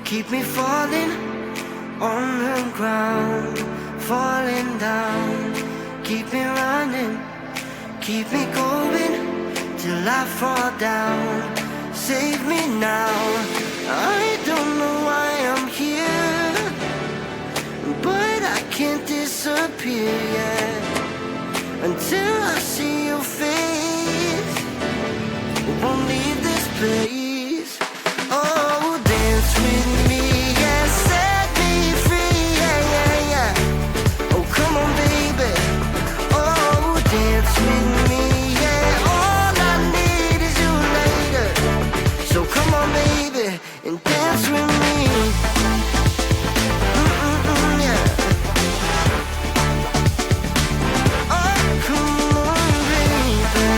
keep me falling on the ground, falling down. Keep me running, keep me going till I fall down. Save me now. I don't know why I'm here, but I can't disappear yet until I see your face. Won't leave this place. Oh, dance with me, yeah, set me free, yeah, yeah, yeah. Oh, come on, baby. Oh, dance with me, yeah. All I need is you later. So come on, baby, and dance with me. Yeah. Oh, come on, baby.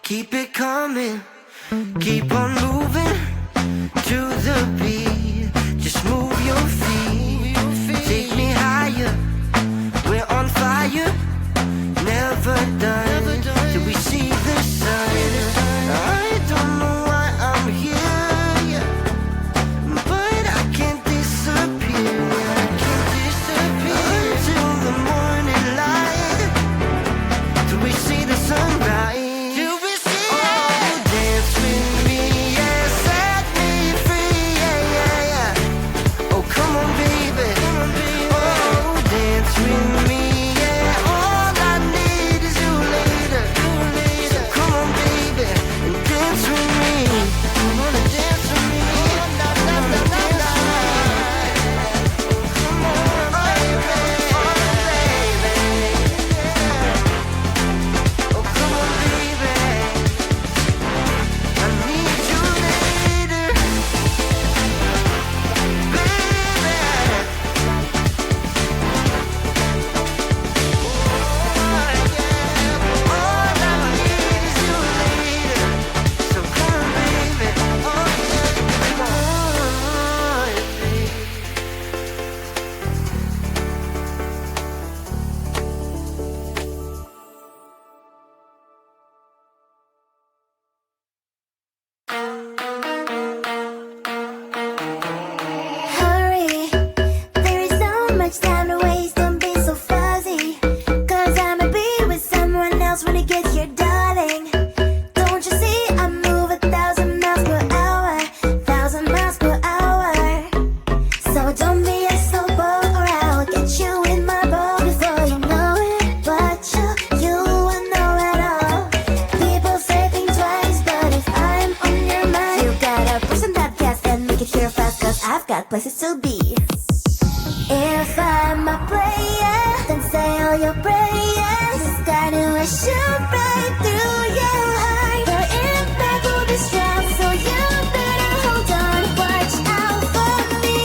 Keep it coming, keep on moving to the beat. Just move your feet, take me higher. We're on fire, never done till we see the sun. I don't know why I'm here, but I can't disappear. I can't disappear until the morning light, till we see the sunrise. Places to be. If I'm a player, then say all your prayers. This guy knew I shoot right through your heart. The impact will be strong, so you better hold on. Watch out for me.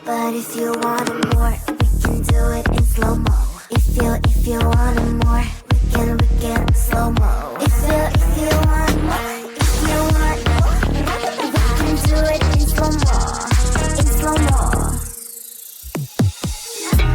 But if you want it more, we can do it in slow-mo. If you want it more, we can slow-mo. If you want more, we can do it in slow-mo.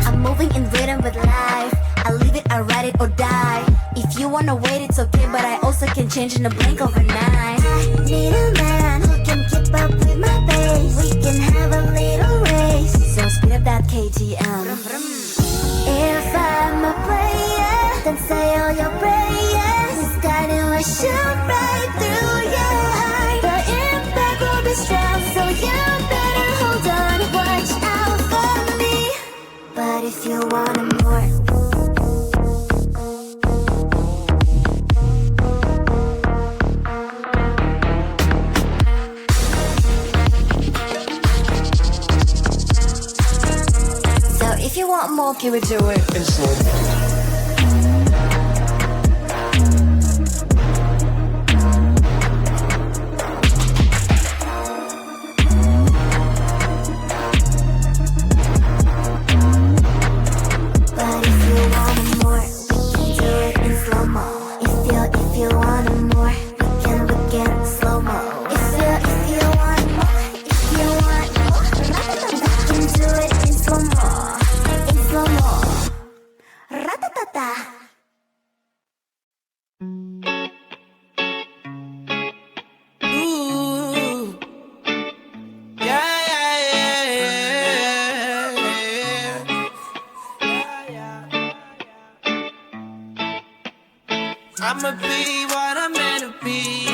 I'm moving in rhythm with life. I live it, I ride it or die. If you wanna wait, it's okay, but I also can change in a blink overnight. I need a man who can keep up with my pace. We can have a little race, so speed up that KTM. If I'm a player, then say all your prayers. This guy knew I shoot right through your heart. The impact will be strong, so you better hold on. Watch out for me. But if you want it more, so if you want more, can we do it in slow-mo? I'ma be what I'm meant to be.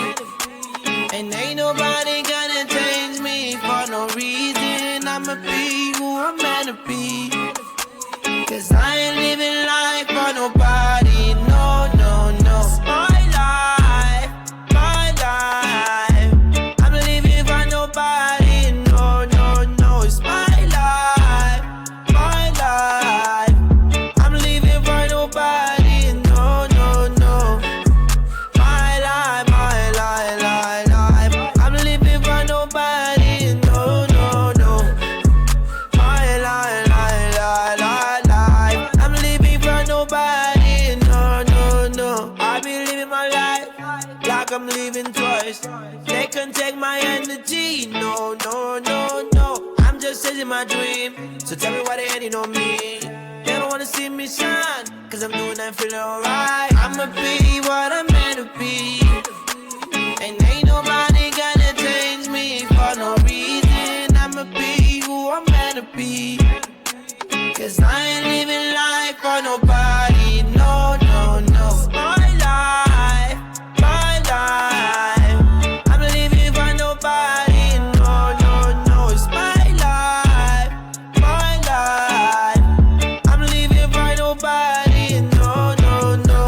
And ain't nobody gonna change me for no reason. I'ma be who I'm meant to be. Cause I ain't living life for nobody. No, no, no. My life, my life. I'm not living for nobody. No, no, no. It's my life, my life. I'm living for nobody. No, no, no. My life, my life, life, life. I'm living for nobody. No, no, no. My life, life, life, life. I'm living for nobody. No, no, no. I be living my life like I'm living twice. They can take my energy. No, no, no, no. I'm just chasing my dream. So tell me why they hating on me. They don't wanna see me shine, cause I'm doing that feeling alright. I'ma be what I'm meant to be. And ain't nobody gonna change me for no reason. I'ma be who I'm meant to be. Cause I ain't living life for nobody. No, no, no. My life, my life. I'm living for nobody. No, no, no. It's my life, my life. I'm living for nobody. No, no, no.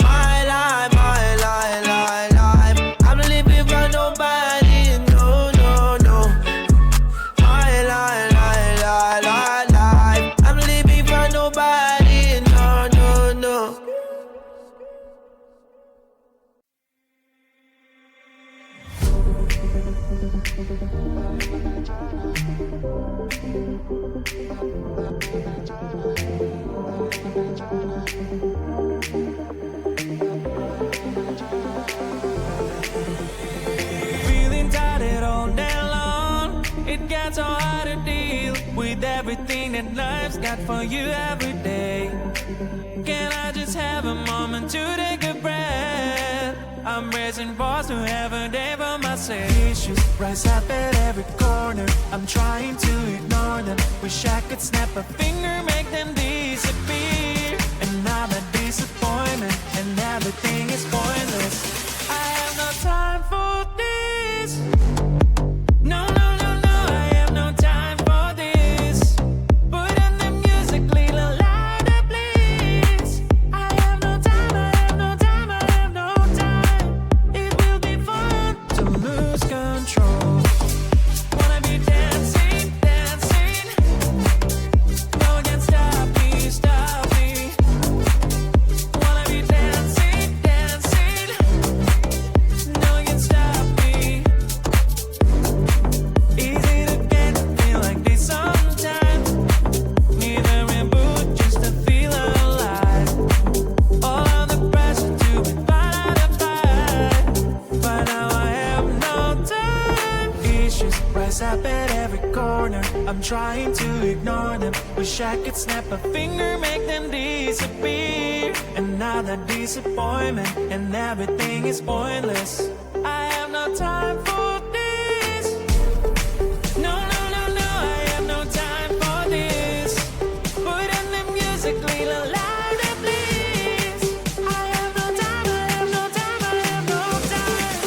My life, my life, life, life. I'm living for nobody. No, no, no. My life, life, life, life, life. I'm living for nobody. No, no, no. Feeling tired all day long. It gets so hard to deal with everything that life's got for you every day. Can I just have a moment to take a breath? I'm raising balls to have a day for myself. Issues rise up at every corner. I'm trying to ignore them. Wish I could snap a finger, make them disappear. And now the disappointment and everything is pointless. I have no time for this. No, no, no, no, I have no time for this. Put on the music, little louder, please. I have no time, I have no time, I have no time. It will be fun to lose control. Wanna be dancing, dancing. No one can stop me, stop me. Wanna be dancing, dancing. No one can stop me. Easy to get to feel like this sometimes. Need a reboot just to feel alive. All of the pressure to be part of the fight. But now I have no time. Issues rise up at every corner. I'm trying to ignore them. Wish I could snap a finger, make them disappear. And now the disappointment and everything is pointless. I have no time for this. No, no, no, no, I have no time for this. Put in the music, little louder, please. I have no time, I have no time, I have no time.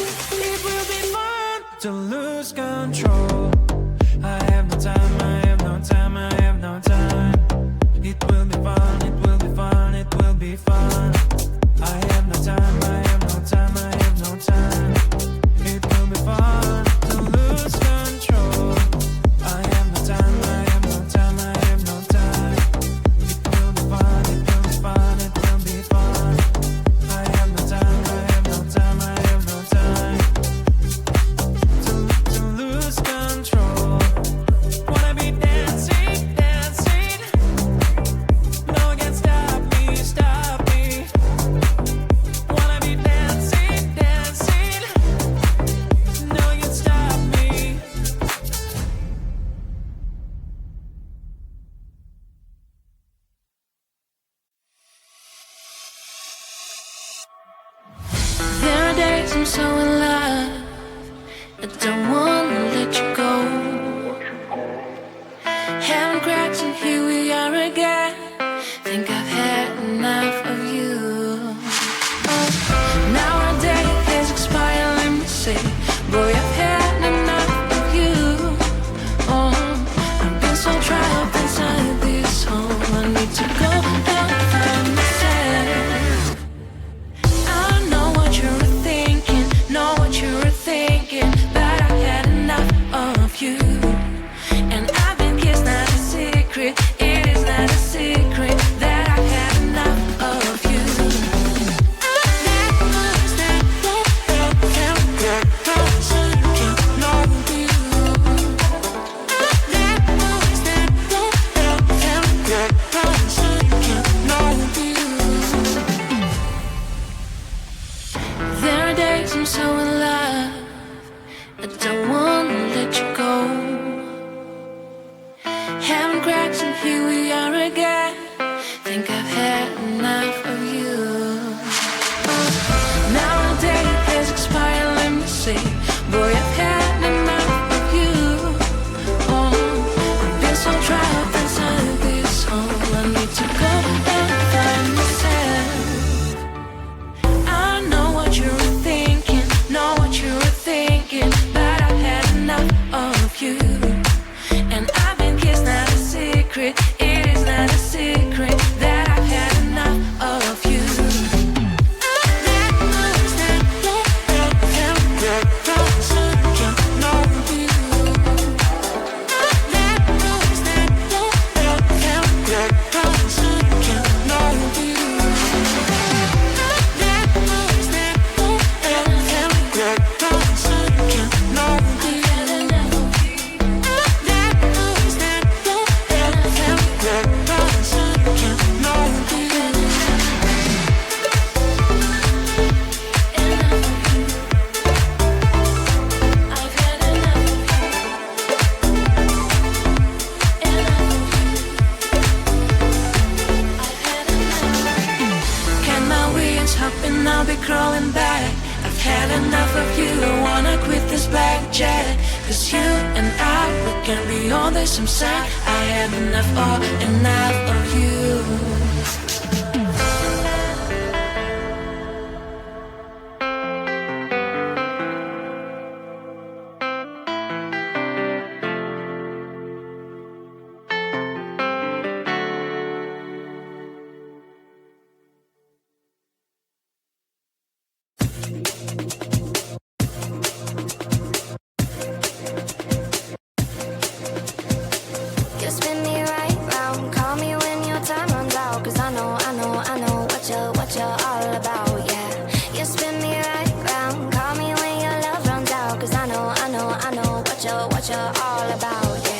It will be fun to lose control. I have no time, I have no time, I have no time. It will be fun, it will be fun, it will be fun. I have no time, I have no time, I have no time. It will be fun to lose control. I have no time, I have no time, I have no time. It will be fun, it will be fun, it will be fun. I have no time, I have no time, I have no time. To lose control. Wanna be dancing, dancing. No one can stop me, stop me. Wanna be dancing, dancing. No one can stop me. There are days I'm so in love, I don't wanna let you go. Having cracks and here we are again. Think I've had enough of you. Oh, I'm so in love, I don't wanna let you go. Having cracks and here we are again. Think I've had enough of you. Now our date has expired, let me see. Boy, I've had enough of you. Oh, I've been so trapped inside this hole. I need to go and find myself. I know what you were thinking, know what you were thinking, but I've had enough of you. And I've been kissed, not a secret. It is not a secret that I've had enough of you. I'll be crawling back. I've had enough of you. I wanna quit this blackjack. Cause you and I, we can be on the same side. I had enough, oh, enough of you. You spin me right round, call me when your time runs out. Cause I know what you're all about, yeah. You spin me right round, call me when your love runs out. Cause I know what you're all about, yeah.